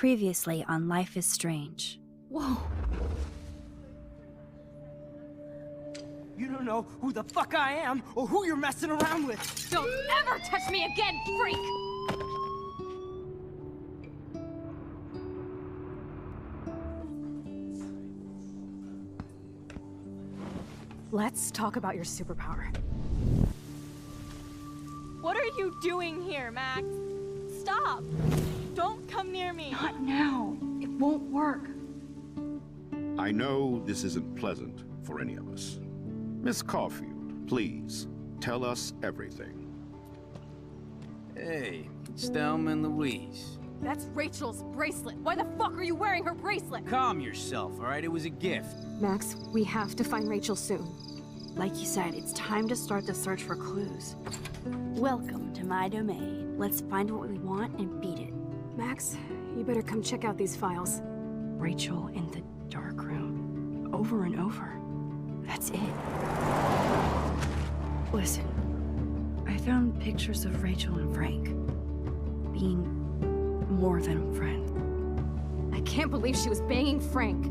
Previously on Life is Strange. Whoa. You don't know who the fuck I am or who you're messing around with. Don't ever touch me again, freak! Let's talk about your superpower. What are you doing here, Max? Stop! Don't come near me! Not now. It won't work. I know this isn't pleasant for any of us. Miss Caulfield, please, tell us everything. Hey, it's Thelma and Louise. That's Rachel's bracelet. Why the fuck are you wearing her bracelet? Calm yourself, all right? It was a gift. Max, we have to find Rachel soon. Like you said, it's time to start the search for clues. Welcome to my domain. Let's find what we want and beat it. Max, you better come check out these files. Rachel in the dark room. Over and over. That's it. Listen, I found pictures of Rachel and Frank being more than a friend. I can't believe she was banging Frank.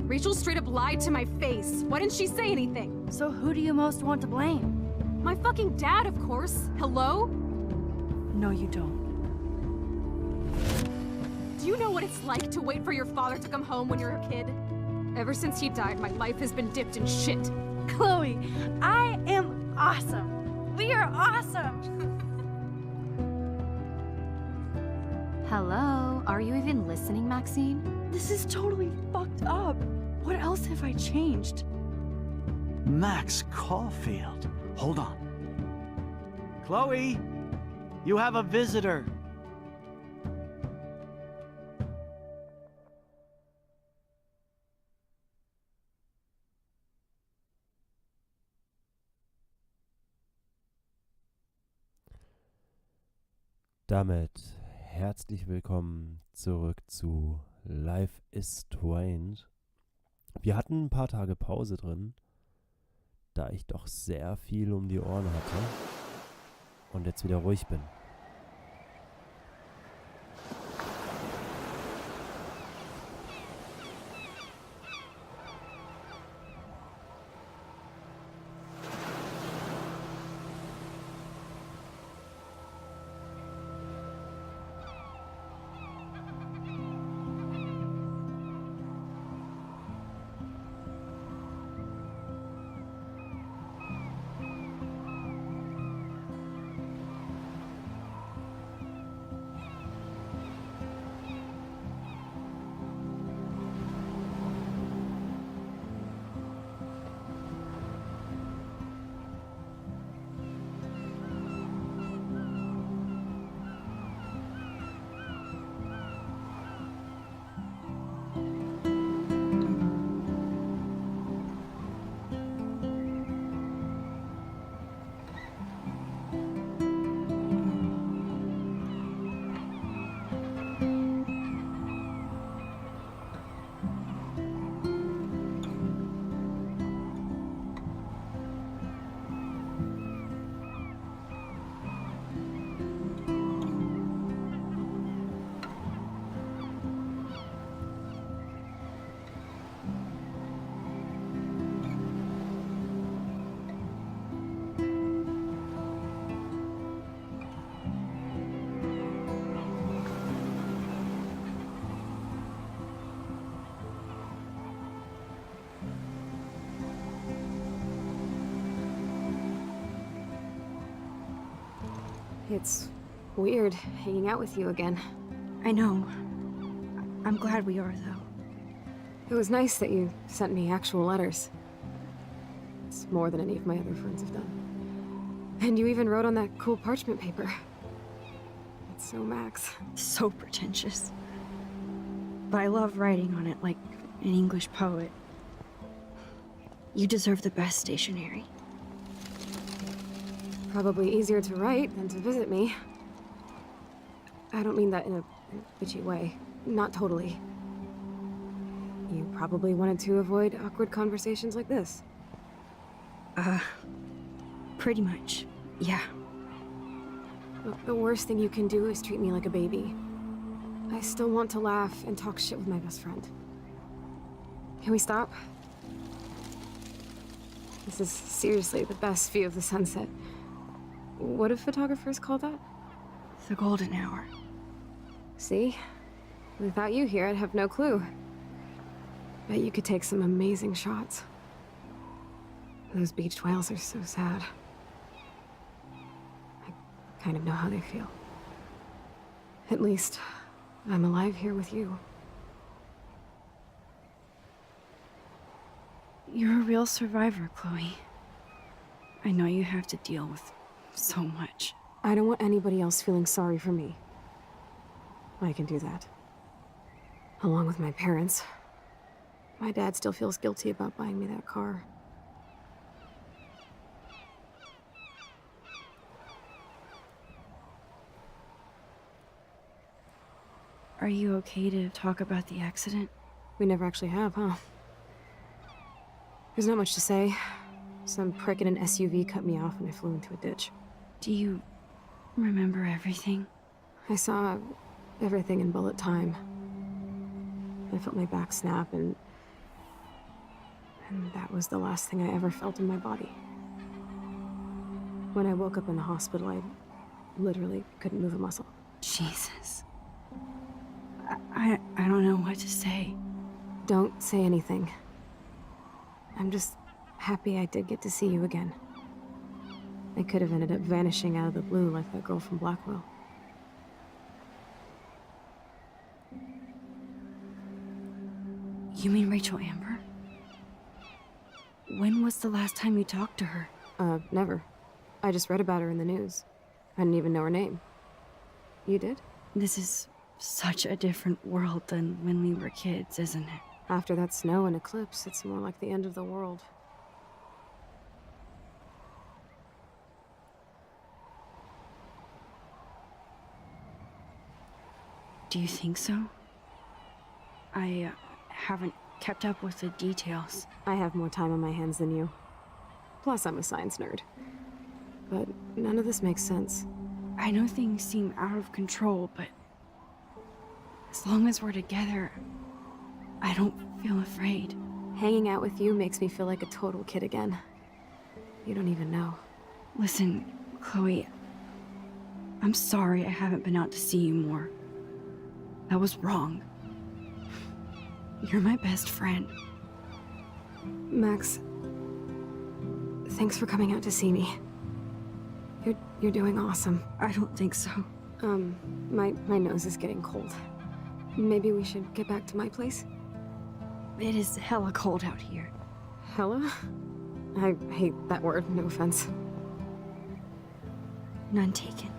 Rachel straight up lied to my face. Why didn't she say anything? So who do you most want to blame? My fucking dad, of course. Hello? No, you don't. Do you know what it's like to wait for your father to come home when you're a kid? Ever since he died, my life has been dipped in shit. Chloe, I am awesome! We are awesome! Hello? Are you even listening, Maxine? This is totally fucked up. What else have I changed? Max Caulfield. Hold on. Chloe, you have a visitor. Damit herzlich willkommen zurück zu Life is Strange. Wir hatten ein paar Tage Pause drin, da ich doch sehr viel um die Ohren hatte und jetzt wieder ruhig bin. It's weird hanging out with you again. I know. I'm glad we are, though. It was nice that you sent me actual letters. It's more than any of my other friends have done. And you even wrote on that cool parchment paper. It's so Max. So pretentious. But I love writing on it like an English poet. You deserve the best stationery. Probably easier to write than to visit me. I don't mean that in a bitchy way. Not totally. You probably wanted to avoid awkward conversations like this. Pretty much, yeah. Look, the worst thing you can do is treat me like a baby. I still want to laugh and talk shit with my best friend. Can we stop? This is seriously the best view of the sunset. What do photographers call that? The golden hour. See? Without you here, I'd have no clue. Bet you could take some amazing shots. Those beached whales are so sad. I kind of know how they feel. At least, I'm alive here with you. You're a real survivor, Chloe. I know you have to deal with so much. I don't want anybody else feeling sorry for me. I can do that. Along with my parents. My dad still feels guilty about buying me that car. Are you okay to talk about the accident? We never actually have, huh? There's not much to say. Some prick in an SUV cut me off and I flew into a ditch. Do you remember everything? I saw everything in bullet time. I felt my back snap and that was the last thing I ever felt in my body. When I woke up in the hospital, I literally couldn't move a muscle. Jesus. I don't know what to say. Don't say anything. I'm just happy I did get to see you again. I could have ended up vanishing out of the blue like that girl from Blackwell. You mean Rachel Amber? When was the last time you talked to her? Never. I just read about her in the news. I didn't even know her name. You did? This is such a different world than when we were kids, isn't it? After that snow and eclipse, it's more like the end of the world. Do you think so? I haven't kept up with the details. I have more time on my hands than you. Plus, I'm a science nerd. But none of this makes sense. I know things seem out of control, but as long as we're together, I don't feel afraid. Hanging out with you makes me feel like a total kid again. You don't even know. Listen, Chloe, I'm sorry I haven't been out to see you more. That was wrong. You're my best friend. Max, thanks for coming out to see me. You're doing awesome. I don't think so. My nose is getting cold. Maybe we should get back to my place? It is hella cold out here. Hella? I hate that word, no offense. None taken.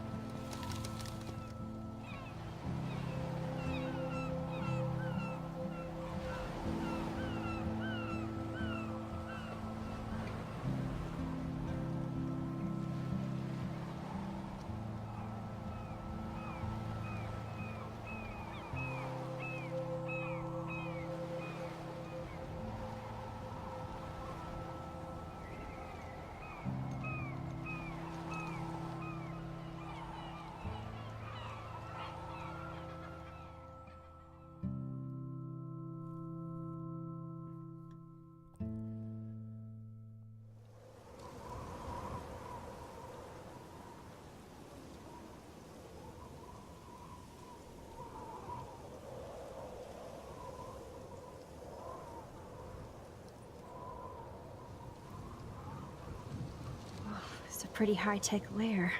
It's a pretty high-tech lair.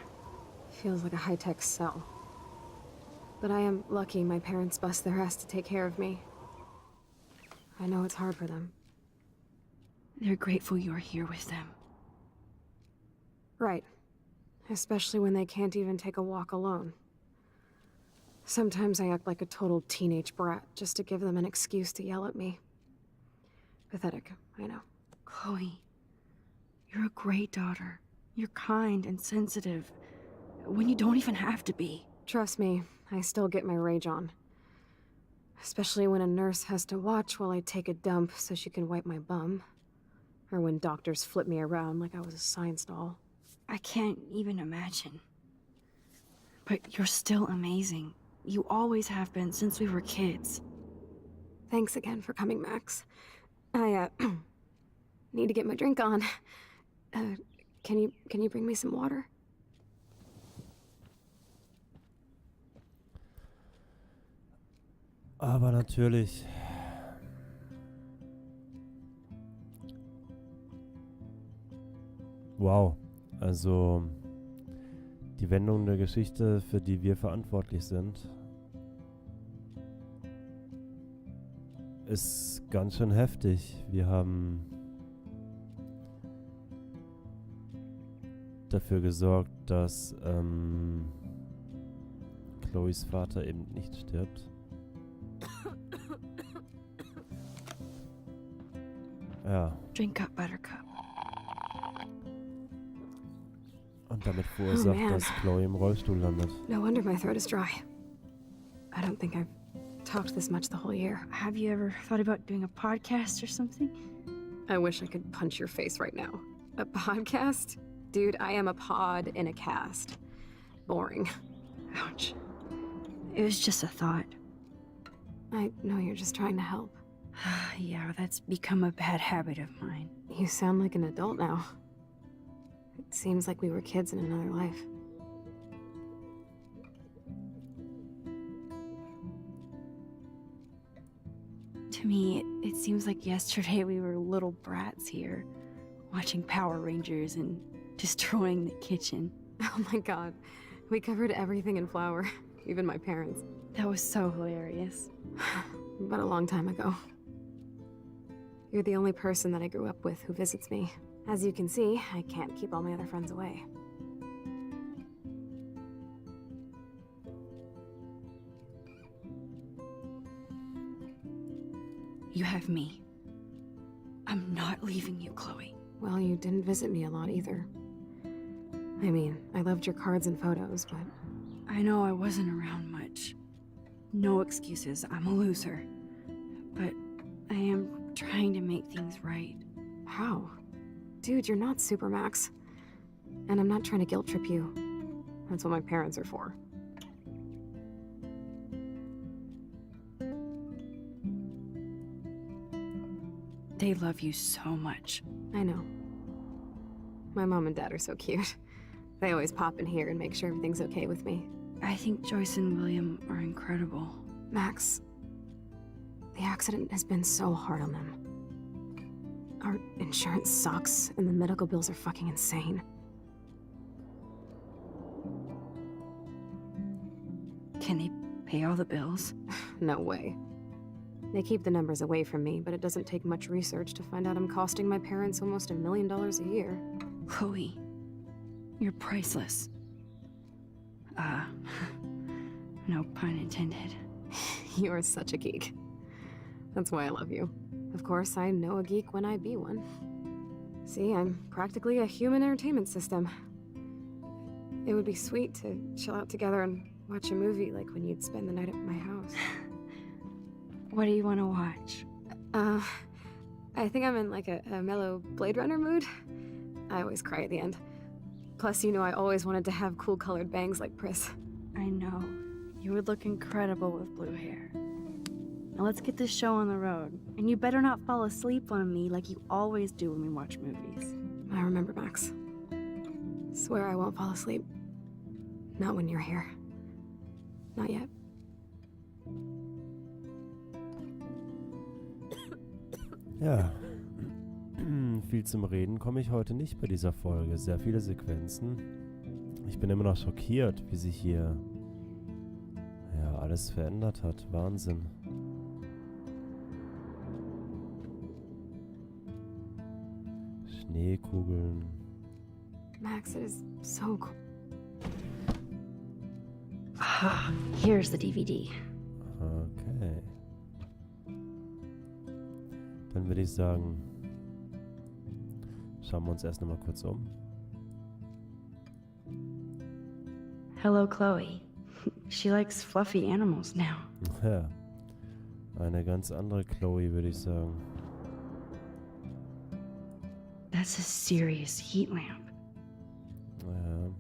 Feels like a high-tech cell. But I am lucky my parents bust their ass to take care of me. I know it's hard for them. They're grateful you're here with them. Right. Especially when they can't even take a walk alone. Sometimes I act like a total teenage brat just to give them an excuse to yell at me. Pathetic, I know. Chloe, you're a great daughter. You're kind and sensitive, when you don't even have to be. Trust me, I still get my rage on. Especially when a nurse has to watch while I take a dump so she can wipe my bum. Or when doctors flip me around like I was a science doll. I can't even imagine. But you're still amazing. You always have been since we were kids. Thanks again for coming, Max. I, need to get my drink on. Can you bring me some water? Aber natürlich. Wow. Also die Wendung der Geschichte, für die wir verantwortlich sind, ist ganz schön heftig. Wir haben dafür gesorgt, dass Chloes Vater eben nicht stirbt. Ja. Drink up, Buttercup. Und damit verursacht, dass Chloe im Rollstuhl landet. No wonder my throat is dry. I don't think I've talked this much the whole year. Have you ever thought about doing a podcast or something? I wish I could punch your face right now. A podcast? Dude, I am a pod in a cast. Boring. Ouch. It was just a thought. I know you're just trying to help. Yeah, that's become a bad habit of mine. You sound like an adult now. It seems like we were kids in another life. To me, it seems like yesterday we were little brats here, watching Power Rangers and destroying the kitchen. Oh my god. We covered everything in flour. Even my parents. That was so hilarious. But a long time ago. You're the only person that I grew up with who visits me. As you can see, I can't keep all my other friends away. You have me. I'm not leaving you, Chloe. Well, you didn't visit me a lot either. I mean, I loved your cards and photos, but... I know I wasn't around much. No excuses, I'm a loser. But I am trying to make things right. How? Dude, you're not Supermax. And I'm not trying to guilt trip you. That's what my parents are for. They love you so much. I know. My mom and dad are so cute. They always pop in here and make sure everything's okay with me. I think Joyce and William are incredible. Max, the accident has been so hard on them. Our insurance sucks, and the medical bills are fucking insane. Can they pay all the bills? No way. They keep the numbers away from me, but it doesn't take much research to find out I'm costing my parents almost $1 million a year. Chloe, you're priceless. No pun intended. You are such a geek. That's why I love you. Of course, I know a geek when I be one. See, I'm practically a human entertainment system. It would be sweet to chill out together and watch a movie like when you'd spend the night at my house. What do you want to watch? I think I'm in like a mellow Blade Runner mood. I always cry at the end. Plus, you know I always wanted to have cool colored bangs like Pris. I know. You would look incredible with blue hair. Now let's get this show on the road. And you better not fall asleep on me like you always do when we watch movies. I remember, Max. Swear I won't fall asleep. Not when you're here. Not yet. Ja, viel zum Reden komme ich heute nicht bei dieser Folge. Sehr viele Sequenzen. Ich bin immer noch schockiert, wie sich hier alles verändert hat. Wahnsinn. Schneekugeln. Max, it is so cool. Ah, here's the DVD. Okay. Dann würde ich sagen, schauen wir uns erst nochmal kurz um. Hello, Chloe. She likes fluffy animals now. Ja, eine ganz andere Chloe, würde ich sagen. That's a serious heat lamp. Ja.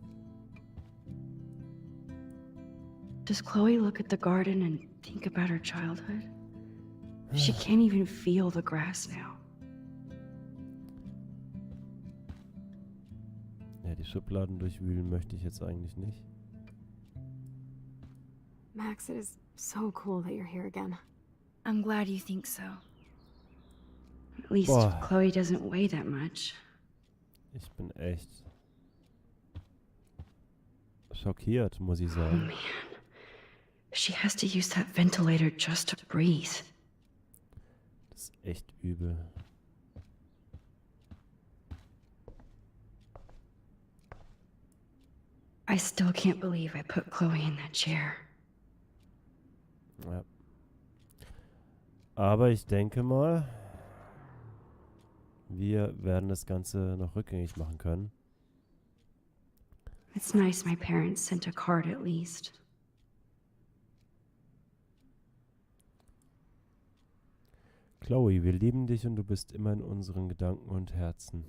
Does Chloe look at the garden and think about her childhood? She can't even feel the grass now. Ja, die Schubladen durchwühlen möchte ich jetzt eigentlich nicht. Max, it is so cool that you're here again. I'm glad you think so. At least Boah. Chloe doesn't weigh that much. Ich bin echt schockiert, muss ich Oh sagen. man. She has to use that ventilator just to breathe. Das ist echt übel. I still can't believe I put Chloe in that chair. Ja. Aber ich denke mal, wir werden das Ganze noch rückgängig machen können. It's nice my parents sent a card at least. Chloe, wir lieben dich und du bist immer in unseren Gedanken und Herzen.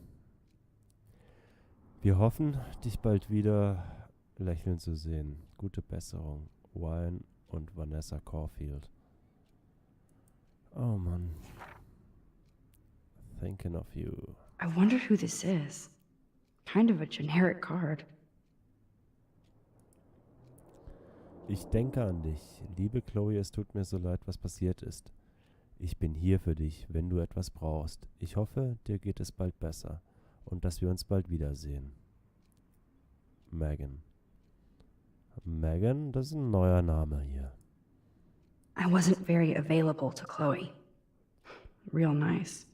Wir hoffen, dich bald wieder lächeln zu sehen. Gute Besserung. Wine und Vanessa Caulfield. Oh Mann. Thinking of you. I wonder who this is. Kind of a generic card. Ich denke an dich. Liebe Chloe, es tut mir so leid, was passiert ist. Ich bin hier für dich, wenn du etwas brauchst. Ich hoffe, dir geht es bald besser und dass wir uns bald wiedersehen. Megan. Megan, das ist ein neuer Name hier. I wasn't very available to Chloe. Real nice.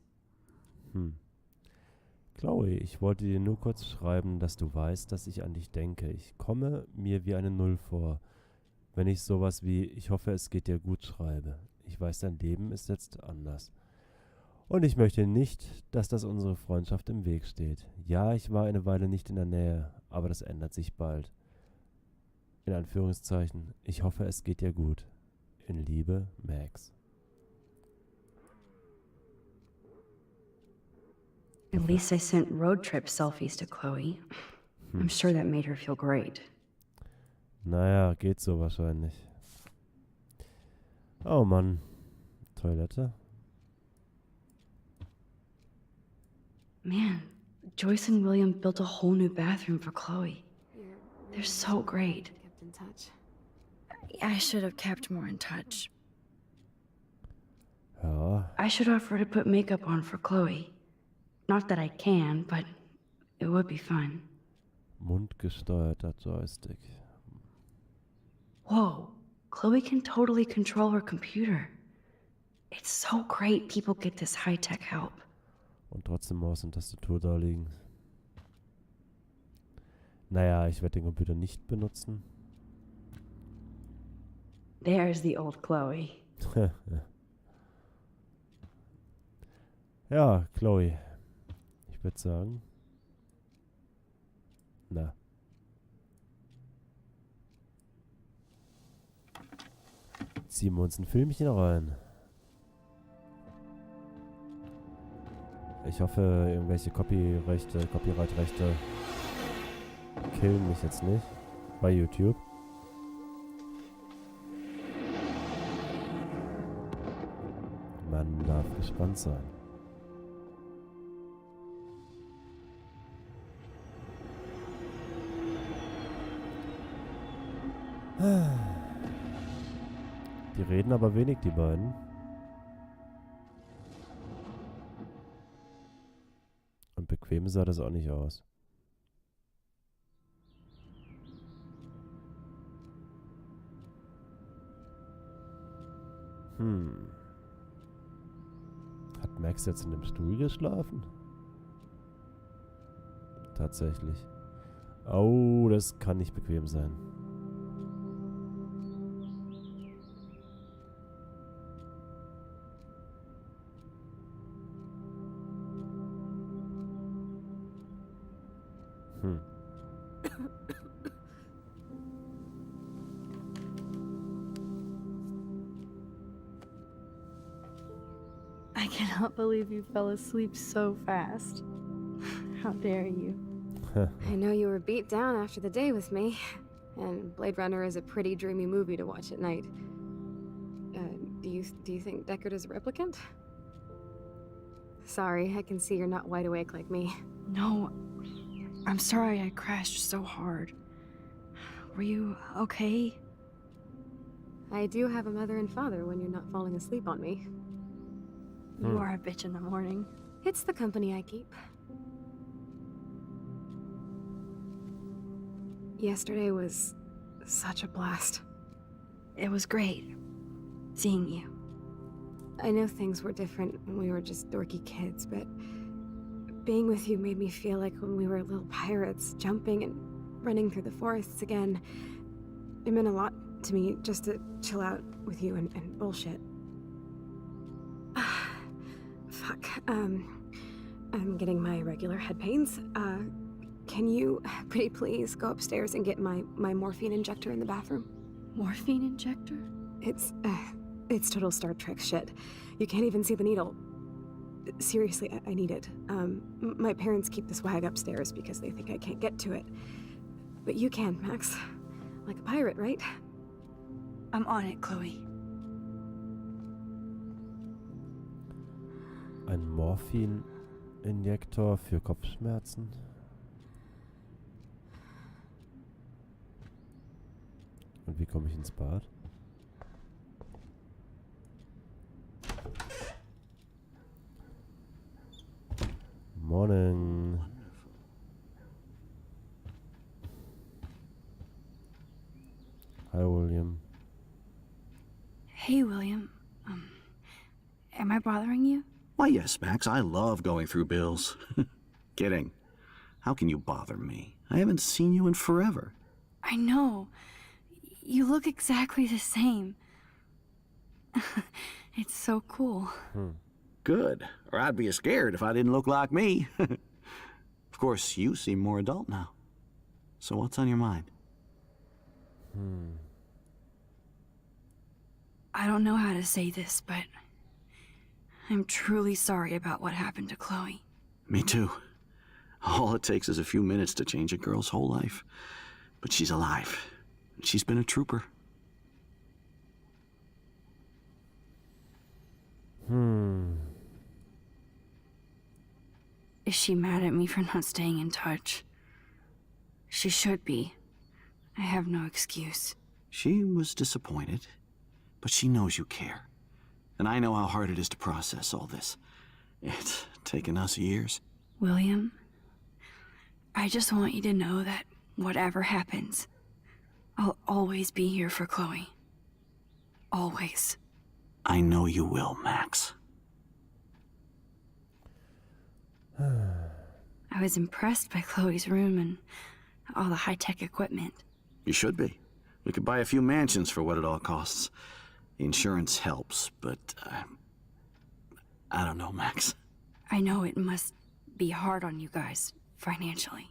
Chloe, ich wollte dir nur kurz schreiben, dass du weißt, dass ich an dich denke. Ich komme mir wie eine Null vor, wenn ich sowas wie "Ich hoffe, es geht dir gut" schreibe. Ich weiß, dein Leben ist jetzt anders. Und ich möchte nicht, dass das unsere Freundschaft im Weg steht. Ja, ich war eine Weile nicht in der Nähe, aber das ändert sich bald. In Anführungszeichen, ich hoffe, es geht dir gut. In Liebe, Max. At least I sent road trip selfies to Chloe. I'm sure that made her feel great. Naja, geht so wahrscheinlich. Oh Mann. Toilette? Man, Joyce and William built a whole new bathroom for Chloe. They're so great. Kept in touch. I should have kept more in touch. Ja, I should offer to put makeup on for Chloe. Not that I can, but it would be fun. mundgesteuerter Joystick. Whoa, Chloe can totally control her computer. It's so great people get this high-tech help. Und trotzdem Maus und Tastatur da liegen. Naja, ich werde den Computer nicht benutzen. There's the old Chloe. Ja, Chloe. Ich würde sagen. Na. Ziehen wir uns ein Filmchen rein. Ich hoffe, irgendwelche Copyright-Rechte killen mich jetzt nicht. Bei YouTube. Man darf gespannt sein. Die reden aber wenig, die beiden. Und bequem sah das auch nicht aus. Hat Max jetzt in dem Stuhl geschlafen? Tatsächlich. Oh, das kann nicht bequem sein. I cannot believe you fell asleep so fast. How dare you? I know you were beat down after the day with me. And Blade Runner is a pretty dreamy movie to watch at night. Do you think Deckard is a replicant? Sorry, I can see you're not wide awake like me. No, I'm sorry I crashed so hard. Were you okay? I do have a mother and father when you're not falling asleep on me. You are a bitch in the morning. It's the company I keep. Yesterday was such a blast. It was great seeing you. I know things were different when we were just dorky kids, but being with you made me feel like when we were little pirates, jumping and running through the forests again. It meant a lot to me just to chill out with you and bullshit. Fuck. I'm getting my regular head pains. Can you, pretty please, go upstairs and get my morphine injector in the bathroom? Morphine injector? It's total Star Trek shit. You can't even see the needle. Seriously, I need it. My parents keep the swag upstairs because they think I can't get to it. But you can, Max. Like a pirate, right? I'm on it, Chloe. Ein Morphin-Injektor für Kopfschmerzen. Und wie komme ich ins Bad? Morning. Hi, William. Hey, William. Am I bothering you? Why, yes, Max. I love going through bills. Kidding. How can you bother me? I haven't seen you in forever. I know. You look exactly the same. It's so cool. Good. Or I'd be scared if I didn't look like me. Of course, you seem more adult now. So what's on your mind? I don't know how to say this, but I'm truly sorry about what happened to Chloe. Me too. All it takes is a few minutes to change a girl's whole life. But she's alive. She's been a trooper. Is she mad at me for not staying in touch? She should be. I have no excuse. She was disappointed, but she knows you care. And I know how hard it is to process all this. It's taken us years. William, I just want you to know that whatever happens, I'll always be here for Chloe. Always. I know you will, Max. I was impressed by Chloe's room and all the high-tech equipment. You should be. We could buy a few mansions for what it all costs. The insurance helps, but I don't know, Max. I know it must be hard on you guys, financially.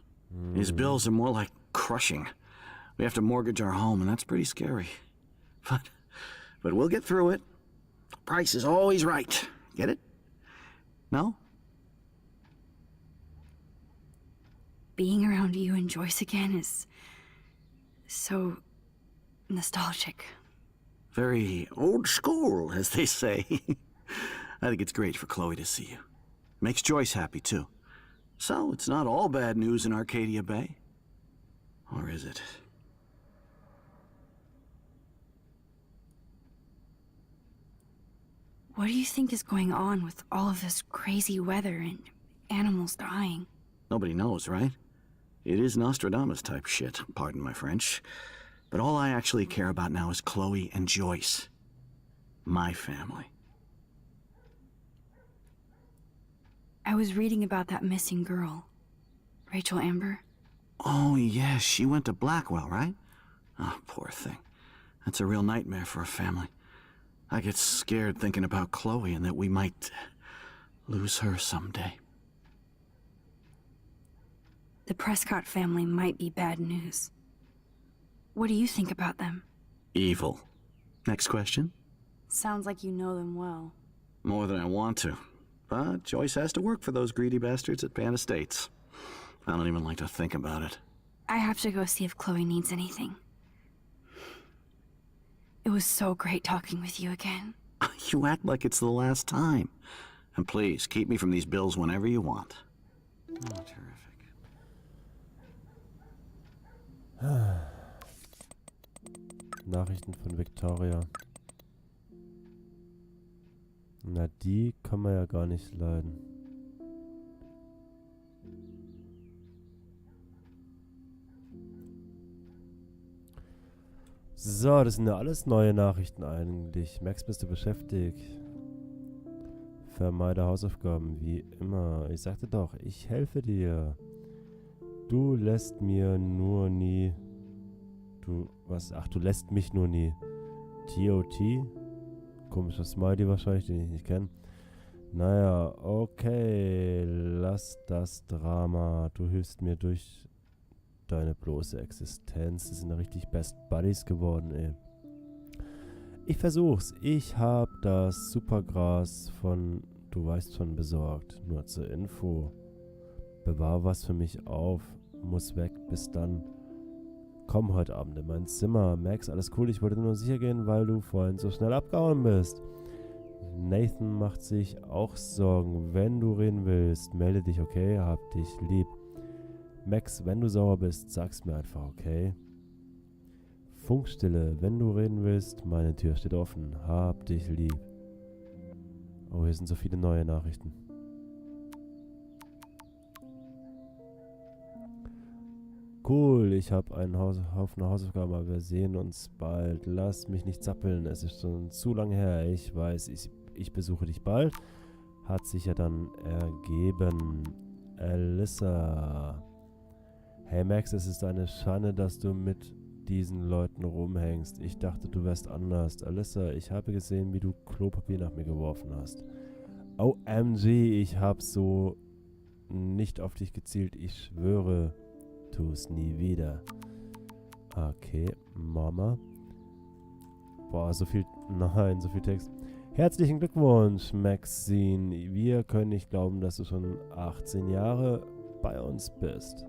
These bills are more like crushing. We have to mortgage our home, and that's pretty scary. But we'll get through it. The price is always right. Get it? No? Being around you and Joyce again is so nostalgic. Very old school, as they say. I think it's great for Chloe to see you. Makes Joyce happy, too. So, it's not all bad news in Arcadia Bay. Or is it? What do you think is going on with all of this crazy weather and animals dying? Nobody knows, right? It is Nostradamus-type shit, pardon my French. But all I actually care about now is Chloe and Joyce. My family. I was reading about that missing girl, Rachel Amber. Oh, yes, she went to Blackwell, right? Oh, poor thing. That's a real nightmare for a family. I get scared thinking about Chloe and that we might lose her someday. The Prescott family might be bad news. What do you think about them? Evil. Next question? Sounds like you know them well. More than I want to. But Joyce has to work for those greedy bastards at Pan Estates. I don't even like to think about it. I have to go see if Chloe needs anything. It was so great talking with you again. You act like it's the last time. And please, keep me from these bills whenever you want. Oh, terrific. Nachrichten von Victoria. Na, die kann man ja gar nicht leiden. So, das sind ja alles neue Nachrichten eigentlich. Max, bist du beschäftigt? Vermeide Hausaufgaben, wie immer. Ich sagte doch, ich helfe dir. Du lässt mir nur nie... Du, was? Ach, du lässt mich nur nie. TOT? Komischer Smiley wahrscheinlich, den ich nicht kenne. Naja, okay. Lass das Drama. Du hilfst mir durch deine bloße Existenz. Das sind ja richtig Best Buddies geworden, ey. Ich versuch's. Ich hab das Supergras von du weißt schon besorgt. Nur zur Info. Bewahr was für mich auf. Muss weg. Bis dann. Komm heute Abend in mein Zimmer. Max, alles cool. Ich wollte nur sicher gehen, weil du vorhin so schnell abgehauen bist. Nathan macht sich auch Sorgen. Wenn du reden willst, melde dich, okay? Hab dich lieb. Max, wenn du sauer bist, sag's mir einfach, okay? Funkstille, wenn du reden willst, meine Tür steht offen. Hab dich lieb. Oh, hier sind so viele neue Nachrichten. Cool, ich habe einen Haufen Hausaufgaben, aber wir sehen uns bald. Lass mich nicht zappeln, es ist schon zu lange her. Ich weiß, ich besuche dich bald. Hat sich ja dann ergeben. Alyssa. Hey Max, es ist eine Schande, dass du mit diesen Leuten rumhängst. Ich dachte, du wärst anders. Alyssa, ich habe gesehen, wie du Klopapier nach mir geworfen hast. OMG, ich habe so nicht auf dich gezielt. Ich schwöre, tu es nie wieder. Okay, Mama. Boah, so viel... Nein, so viel Text. Herzlichen Glückwunsch, Maxine. Wir können nicht glauben, dass du schon 18 Jahre bei uns bist.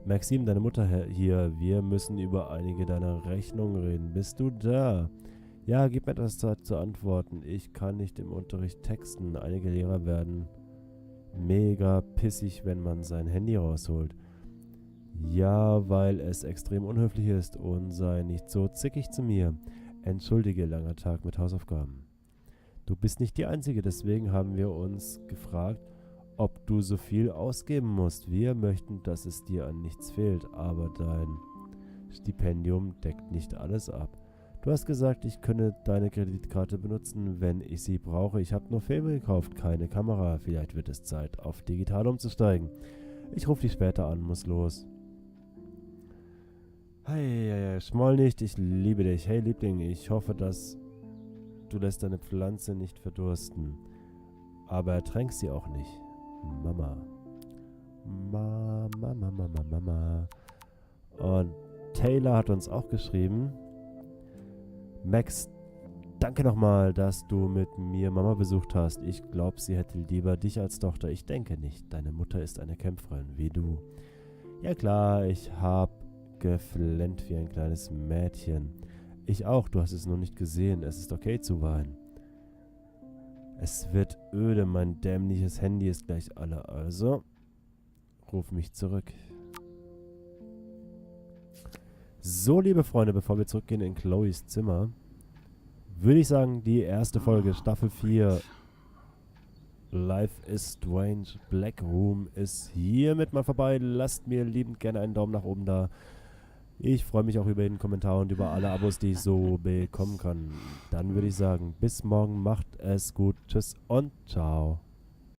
Maxime, deine Mutter hier. Wir müssen über einige deiner Rechnungen reden. Bist du da? Ja, gib mir etwas Zeit zu antworten. Ich kann nicht im Unterricht texten. Einige Lehrer werden mega pissig, wenn man sein Handy rausholt. Ja, weil es extrem unhöflich ist und sei nicht so zickig zu mir. Entschuldige, langer Tag mit Hausaufgaben. Du bist nicht die Einzige, deswegen haben wir uns gefragt, ob du so viel ausgeben musst. Wir möchten, dass es dir an nichts fehlt, aber dein Stipendium deckt nicht alles ab. Du hast gesagt, ich könne deine Kreditkarte benutzen, wenn ich sie brauche. Ich habe nur Filme gekauft, keine Kamera. Vielleicht wird es Zeit, auf digital umzusteigen. Ich rufe dich später an, muss los. Hey, schmoll nicht, ich liebe dich. Hey, Liebling, ich hoffe, dass du lässt deine Pflanze nicht verdursten. Aber ertränk sie auch nicht. Mama. Mama. Und Taylor hat uns auch geschrieben. Max, danke nochmal, dass du mit mir Mama besucht hast. Ich glaube, sie hätte lieber dich als Tochter. Ich denke nicht. Deine Mutter ist eine Kämpferin, wie du. Ja klar, ich hab geflennt wie ein kleines Mädchen. Ich auch, du hast es noch nicht gesehen. Es ist okay zu weinen. Es wird öde, mein dämliches Handy ist gleich alle. Also, ruf mich zurück. So, liebe Freunde, bevor wir zurückgehen in Chloes Zimmer, würde ich sagen, die erste Folge, Staffel 4, Life is Strange, Black Room, ist hiermit mal vorbei. Lasst mir liebend gerne einen Daumen nach oben da. Ich freue mich auch über jeden Kommentar und über alle Abos, die ich so bekommen kann. Dann würde ich sagen, bis morgen, macht es gut, tschüss und ciao.